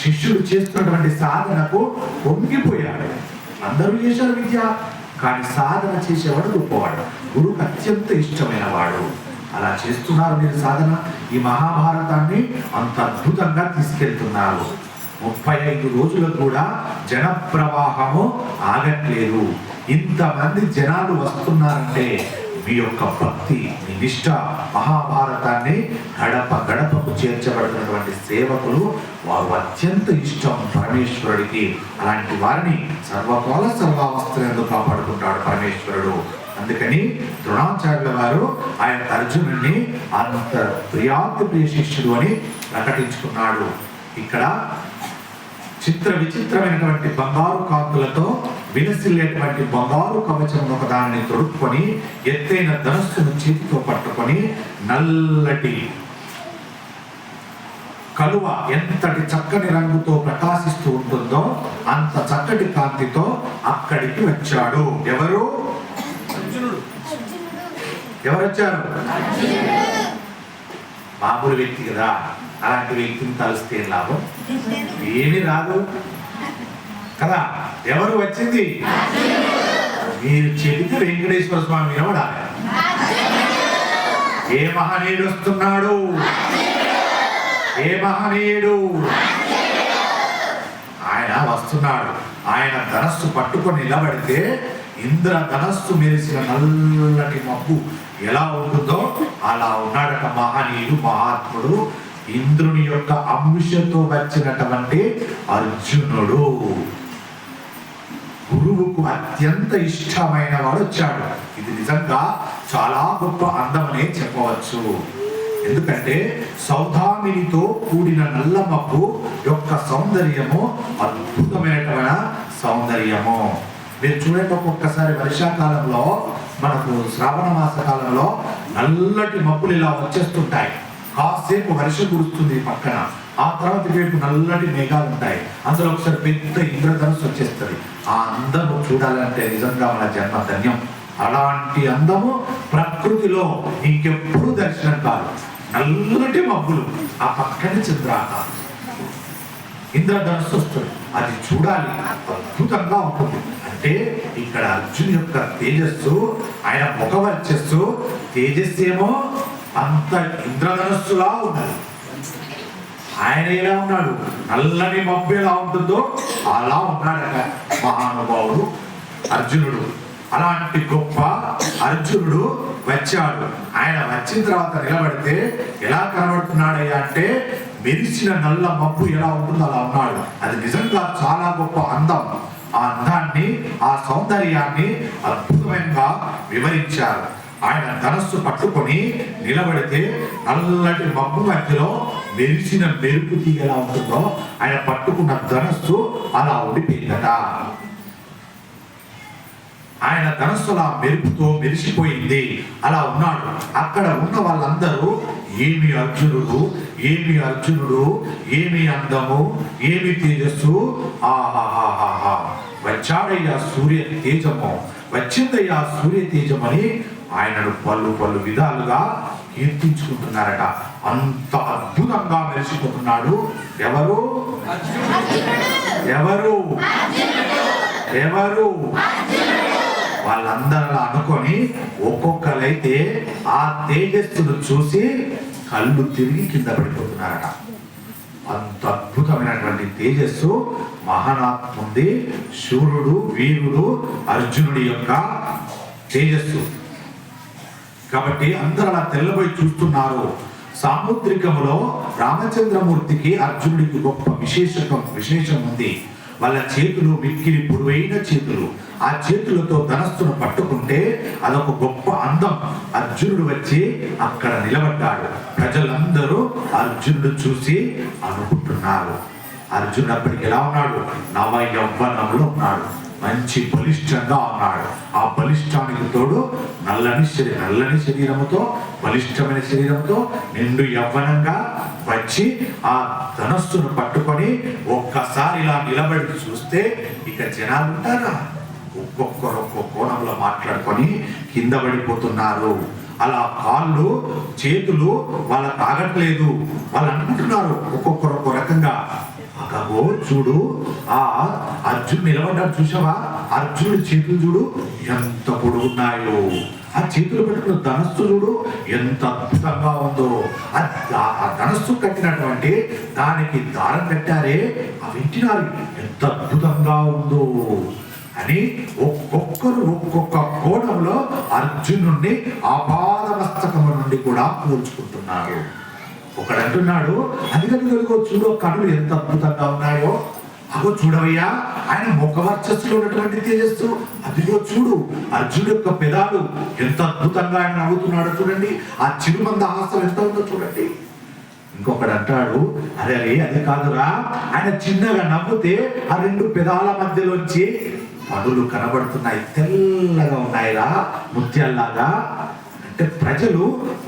శిష్యుడు చేస్తున్నటువంటి సాధనకు పొంగిపోయాడు. అందరూ చేశారు విద్య, కానీ సాధన చేసేవాడు గొప్పవాడు, గురువుకు అత్యంత ఇష్టమైన వాడు. అలా చేస్తున్నారు మీరు సాధన. ఈ మహాభారతాన్ని అంత అద్భుతంగా తీసుకెళ్తున్నారు. 35 రోజులు కూడా జన ప్రవాహము ఆగట్లేదు. ఇంతమంది జనాలు వస్తున్నారంటే మీ యొక్క భక్తి, మీ నిష్ఠ, మహాభారతాన్ని గడప గడపకు చేర్చబడుతున్నటువంటి సేవకులు, వారు అత్యంత ఇష్టం పరమేశ్వరుడికి. అలాంటి వారిని సర్వకాల సర్వావస్థలందు కాపాడుకుంటాడు పరమేశ్వరుడు. అందుకని ద్రోణాచార్యుల వారు ఆయన అర్జునుడిని అంత ప్రియ శిష్యుడు అని ప్రకటించుకున్నాడు. ఇక్కడ చిత్ర విచిత్రమైనటువంటి బంగారు కాంతులతో విలసిల్లేటువంటి బంగారు కవచం ఒక దానిని తొడుక్కొని ఎత్తైన ధనస్సును చేతితో పట్టుకొని నల్లటి కలువ ఎంతటి చక్కని రంగుతో ప్రకాశిస్తూ ఉంటుందో అంత చక్కటి కాంతితో అక్కడికి వచ్చాడు. ఎవరు? ఎవరొచ్చారు? మామూలు వ్యక్తి కదా, అలాంటి వ్యక్తిని కలిస్తే లాభం ఏమీ రాదు కదా. ఎవరు వచ్చింది? మీరు చెబితే వెంకటేశ్వర స్వామి వినవడాలి. ఏ మహనీయుడు వస్తున్నాడు? ఏ మహనీయుడు? ఆయన వస్తున్నాడు. ఆయన ధనస్సు పట్టుకొని నిలబడితే ఇంద్ర ధనస్సు మెరిసిన నల్లటి మబ్బు ఎలా ఉంటుందో అలా ఉన్నాడట మహనీయుడు, మహాత్ముడు, ఇంద్రుని యొక్క అంశతో వచ్చినటువంటి అర్జునుడు. గురువుకు అత్యంత ఇష్టమైన వాడు వచ్చాడు. ఇది నిజంగా చాలా గొప్ప అందమనే చెప్పవచ్చు. ఎందుకంటే సౌధామినితో కూడిన నల్ల మబ్బు యొక్క సౌందర్యము అద్భుతమైనటువంటి సౌందర్యము. మీరు చూడండి, ఒక్కొక్కసారి వర్షాకాలంలో మనకు శ్రావణ మాస కాలంలో నల్లటి మబ్బులు ఇలా వచ్చేస్తుంటాయి. కాసేపు వర్షం కురుస్తుంది పక్కన, ఆ తర్వాత వైపు నల్లటి మేఘాలు ఉంటాయి. అందులో ఒకసారి పెద్ద ఇంద్రధనుస్సు వచ్చేస్తుంది. ఆ అందము చూడాలంటే నిజంగా మన జన్మ ధన్యం. అలాంటి అందము ప్రకృతిలో ఇంకెప్పుడు దర్శనం కాదు. నల్లటి మబ్బులు, ఆ పక్కన చంద్రాకాశం, ఇంద్రధనుస్సు వస్తుంది, అది చూడాలి, అద్భుతంగా ఉంటుంది. అంటే ఇక్కడ అర్జున్ యొక్క తేజస్సు, ఆయన ముఖ వర్చస్సు, తేజస్సు ఏమో అంత ఇంద్రధనుస్సులా ఉన్నది. ఆయన ఎలా ఉన్నాడు? నల్లని మబ్బు ఎలా ఉంటుందో అలా ఉన్నాడట మహానుభావుడు అర్జునుడు. అలాంటి గొప్ప అర్జునుడు వచ్చాడు. ఆయన వచ్చిన తర్వాత నిలబడితే ఎలా కనబడుతున్నాడయ్యా అంటే మెరిసిన నల్ల మబ్బు ఎలా ఉంటుందో అలా ఉన్నాడు. అది నిజంగా చాలా గొప్ప అందం. ఆ అందాన్ని, ఆ సౌందర్యాన్ని అద్భుతంగా వివరించారు. ఆయన ధనస్సు పట్టుకొని నిలబడితే నల్లటి మబ్బు మధ్యలో మెరిసిన మెరుపు తీగ ఎలా ఉంటుందో ఆయన పట్టుకున్న ధనస్సు అలా ఉండిపోయిందట. ఆయన ధనస్సులా మెరుపుతో మెరిసిపోయింది. అలా ఉన్నాడు. అక్కడ ఉన్న వాళ్ళందరూ ఏమి అర్జునుడు, ఏమి అర్జునుడు, ఏమి అందము, ఏమి తేజస్సు, ఆహాహాహా, వచ్చాడయ్యా సూర్య తేజము, వచ్చిందయ్యా సూర్య తేజమని ఆయనను పలు పలు విధాలుగా కీర్తించుకుంటున్నారట. అంత అద్భుతంగా మెరిసిపోతున్నాడు. ఎవరు? ఎవరు? ఎవరు? వాళ్ళందరూ అనుకొని ఒక్కొక్కరైతే ఆ తేజస్సును చూసి కళ్ళు తిరిగి కింద పడిపోతున్నారట. అంత అద్భుతమైనటువంటి తేజస్సు మహానాత్ముంది. శూరుడు, వీరుడు అర్జునుడి యొక్క తేజస్సు కాబట్టి అందరూ అలా తెల్లబోయి చూస్తున్నారు. సాముద్రికములో రామచంద్రమూర్తికి అర్జునుడికి గొప్ప విశేషం ఉంది. వాళ్ళ చేతులు మిక్కిలి పొడవైన చేతులు. ఆ చేతులతో ధనస్సును పట్టుకుంటే అదొక గొప్ప అందం. అర్జునుడు వచ్చి అక్కడ నిలబడ్డాడు. ప్రజలందరూ అర్జునుడు చూసి అనుకుంటున్నారు, అర్జునుడు అప్పటికి ఎలా ఉన్నాడు? నవ యవ్వనంలో ఉన్నాడు, మంచి బలిష్టంగా ఉన్నాడు. ఆ బలిష్టానికి తోడు నల్లని శరీరముతో, బలిష్టమైన శరీరంతో నిండు యవ్వనంగా వచ్చి ఆ ధనస్సును పట్టుకొని ఒక్కసారి ఇలా నిలబడి చూస్తే ఇక జనాలు ఉంటారా? ఒక్కొక్కరు ఒక్కొక్క కోణంలో మాట్లాడుకొని కింద పడిపోతున్నారు. అలా కాళ్ళు చేతులు వాళ్ళకి ఆగట్లేదు. వాళ్ళు అనుకుంటున్నారు ఒక్కొక్కరు ఒక్కో రకంగా. అగో చూడు, ఆ అర్జునుడు నిలబడ్డాడు చూసావా, అర్జునుడి చేతులు చూడు ఎంత పొడుగున్నాయో, ఆ చేతులు పెట్టుకున్న ధనస్సు చూడు ఎంత అద్భుతంగా ఉందో, ఆ ధనస్సు కట్టినటువంటి దానికి దారం కట్టారే ఆ వింటినారు ఎంత అద్భుతంగా ఉందో అని ఒక్కొక్కరు ఒక్కొక్క కోణంలో అర్జునుడిని ఆపాదమస్తకము నుండి కూడా పోల్చుకుంటున్నారు. ఒకడు అంటున్నాడు, అదిగో చూడు కనులు ఎంత అద్భుతంగా ఉన్నాయో, అగో చూడవయ్యా ఆయన ముఖవర్చస్సులో ఉన్నటువంటి తేజస్సు, అదిగో చూడు అర్జునుడి యొక్క పెదాలు ఎంత అద్భుతంగా ఆయన నవ్వుతున్నాడో చూడండి, ఆ చిరుమంద హాసం ఎంత ఉందో చూడండి. ఇంకొకడు అంటాడు, అరే అది కాదురా, ఆయన చిన్నగా నవ్వుతే ఆ రెండు పెదాల మధ్యలోంచి పనులు కనబడుతున్నాయి, తెల్లగా ఉన్నాయిరా ముత్యాల్లాగా. అంటే ప్రజలు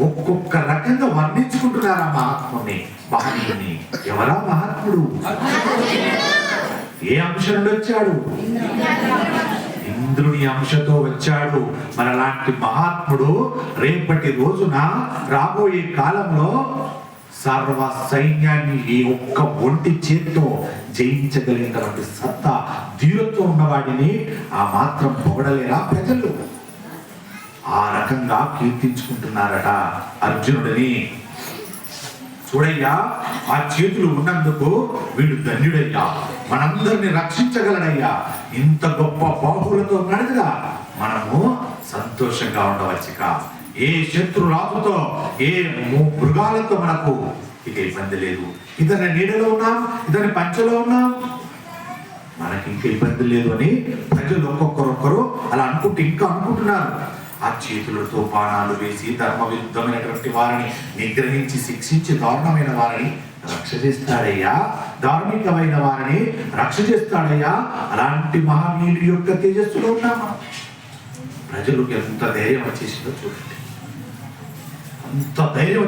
ఒక్కొక్క రకంగా వర్ణించుకుంటున్నారు ఆ మహాత్ముని, మహనీయుని. ఎవరా మహాత్ముడు? ఏ అంశం నుండి వచ్చాడు? ఇంద్రుని అంశతో వచ్చాడు. మనలాంటి మహాత్ముడు రేపటి రోజున రాబోయే కాలంలో సర్వ సైన్యాన్ని ఈ ఒక్క ఒంటి చేత్తో జయించగలిగినటువంటి సత్తా, ధీరత్వం ఉన్నవాడిని ఆ మాత్రం పొగడలేరా ప్రజలు? ఆ రకంగా కీర్తించుకుంటున్నారట అర్జునుడిని. చూడయ్యా, ఆ చేతులు ఉన్నందుకు వీడు ధన్యుడయ్యా, మనందరిని రక్షించగలడయ్యా, ఇంత గొప్ప బాహువులతో ఉన్నాడుగా, మనము సంతోషంగా ఉండవచ్చుక. ఏ శత్రురాజుతో ఏ మృగాలతో మనకు ఇక ఇబ్బంది లేదు. ఇతని నీడలో ఉన్నాం, ఇతని పంచలో ఉన్నాం, మనకి ఇంకా ఇబ్బంది లేదు అని ప్రజలు ఒక్కొక్కరొక్కరు అలా ఇంకా అనుకుంటున్నారు. ఆ చేతులతో బాణాలు వేసి ధర్మ విరుద్ధమైనటువంటి వారిని నిగ్రహించి శిక్షించి దారుణమైన వారిని రక్ష చేస్తాడయ్యా, ధార్మికమైన వారిని రక్ష చేస్తాడయ్యా. అలాంటి మహానీయుడి యొక్క తేజస్సులో ఉన్నామా? ప్రజలకు ఎంత ధైర్యం వచ్చేసిందో చూడండి, అంత ధైర్యం